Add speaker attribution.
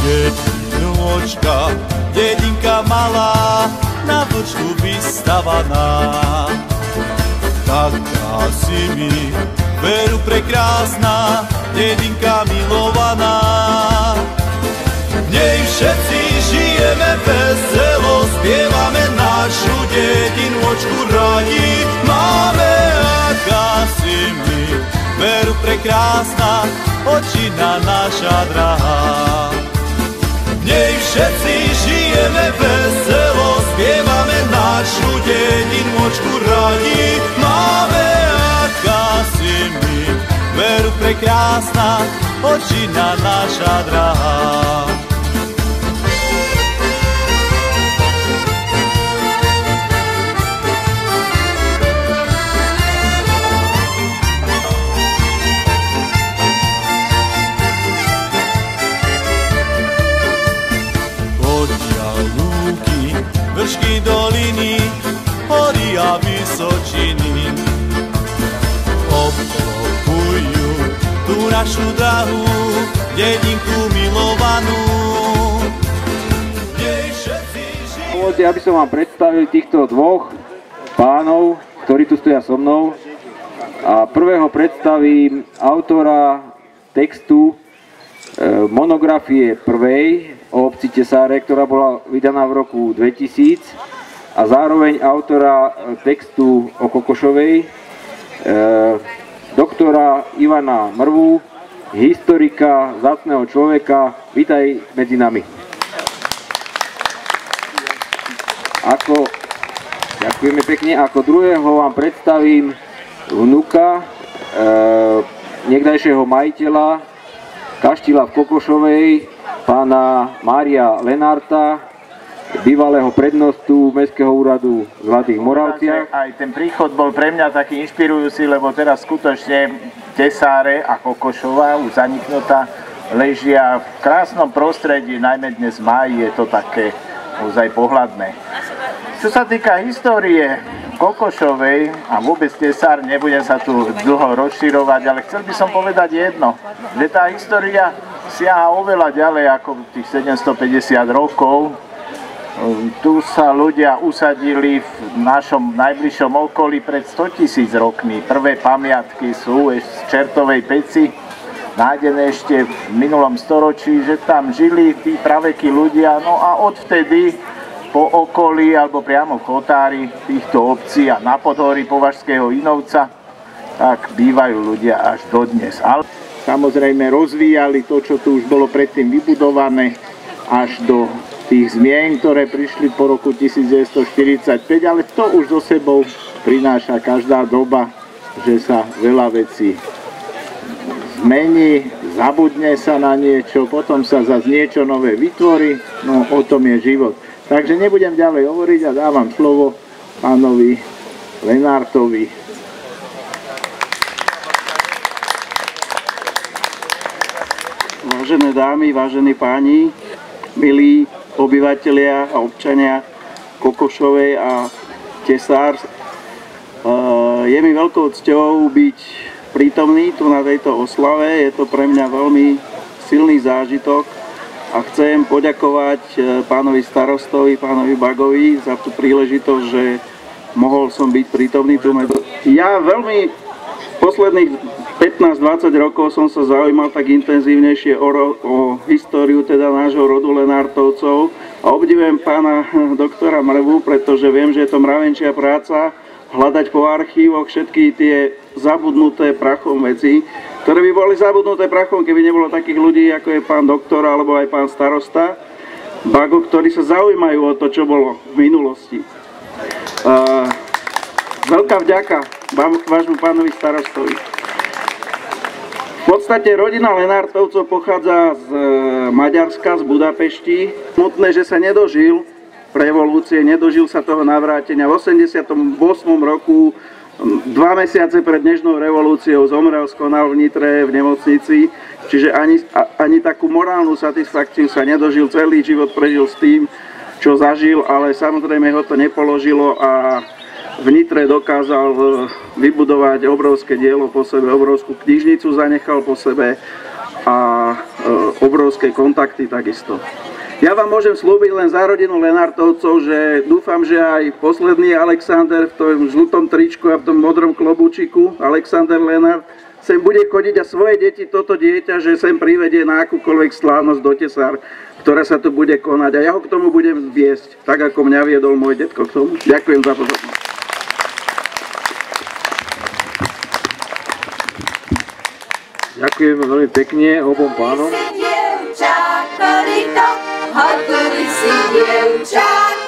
Speaker 1: Jedinôčka, dedinka malá, na vlčku vystavaná. Taká si mi, veru prekrásna, dedinka milovaná. V nej všetci žijeme veselo, spievame našu dedinôčku radi. Máme, aká si mi, veru prekrásna, očina naša drahá. V nej všetci žijeme veselo, spievame našu dedinôčku radi. Máme, aká si mi, veru prekrásna, očina naša drahá. Vršky, doliny, hory a vysočiny obklopujú tú našu drahú dedinku milovanú.
Speaker 2: Dovoľte, aby som vám predstavil týchto dvoch pánov, ktorí tu stoja so mnou. A prvého predstavím autora textu monografie prvej o obci Tesáre, ktorá bola vydaná v roku 2000, a zároveň autora textu o Kokošovej, doktora Ivana Mrvu, historika, vzácneho človeka. Vítaj medzi nami. Ďakujeme pekne. Ako druhého vám predstavím vnuka niekdajšieho majiteľa kaštieľa v Kokošovej, pána Mária Lenárta, bývalého prednostu Mestského úradu v Zlatých Moravciach.
Speaker 3: Aj ten príchod bol pre mňa taký inšpirujúci, lebo teraz skutočne Tesáre a Kokošova, už zaniknutá, ležia v krásnom prostredí, najmä dnes v máji je to také ozaj pohľadné. Čo sa týka histórie Kokošovej a vôbec Tesár, nebudem sa tu dlho rozširovať, ale chcel by som povedať jedno, že tá história siaha oveľa ďalej ako tých 750 rokov. Tu sa ľudia usadili v našom najbližšom okolí pred 100 000 rokmi. Prvé pamiatky sú z Čertovej peci, nájdené ešte v minulom storočí, že tam žili tí pravekí ľudia. No a odvtedy po okolí alebo priamo v chotári týchto obcí a na podhorí Považského Inovca tak bývajú ľudia až dodnes. Ale samozrejme rozvíjali to, čo tu už bolo predtým vybudované, až do tých zmien, ktoré prišli po roku 1945, ale to už so sebou prináša každá doba, že sa veľa vecí zmení, zabudne sa na niečo, potom sa zase niečo nové vytvorí, no o tom je život. Takže nebudem ďalej hovoriť a dávam slovo pánovi Lenártovi.
Speaker 4: Vážené dámy, vážení páni, milí obyvatelia a občania Kokošovej a Tesár, je mi veľkou cťou byť prítomný tu na tejto oslave. Je to pre mňa veľmi silný zážitok a chcem poďakovať pánovi starostovi, pánovi Bagovi za tú príležitosť, že mohol som byť prítomný tu. Ja veľmi posledných 15-20 rokov som sa zaujímal tak intenzívnejšie o históriu teda nášho rodu Lenártovcov a obdivujem pána doktora Mrvu, pretože viem, že je to mravenčia práca hľadať po archívoch všetky tie zabudnuté prachom veci, ktoré by boli zabudnuté prachom, keby nebolo takých ľudí, ako je pán doktor alebo aj pán starosta Bago, ktorí sa zaujímajú o to, čo bolo v minulosti. Veľká vďaka vášmu pánovi starostovi. V podstate rodina Lenártovcov pochádza z Maďarska, z Budapešti. Smutné, že sa nedožil revolúcie, nedožil sa toho navrátenia. V 88. roku, 2 mesiace pred dnešnou revolúciou, zomrel, skonal v Nitre v nemocnici. Čiže ani takú morálnu satisfakciu sa nedožil, celý život prežil s tým, čo zažil, ale samozrejme ho to nepoložilo a v Nitre dokázal vybudovať obrovské dielo po sebe, obrovskú knižnicu zanechal po sebe a obrovské kontakty takisto. Ja vám môžem slúbiť len za rodinu Lenartovcov, že dúfam, že aj posledný Alexander v tom žltom tričku a v tom modrom klobúčiku, Alexander Lenart, sem bude chodiť a svoje deti, toto dieťa, že sem privedie na akúkoľvek slávnosť do Tesár, ktorá sa tu bude konať. A ja ho k tomu budem viesť, tak ako mňa viedol môj detko k tomu. Ďakujem za pozornosť.
Speaker 2: Ďakujeme veľmi pekne obom pánom.
Speaker 5: Hodkuj si dievča,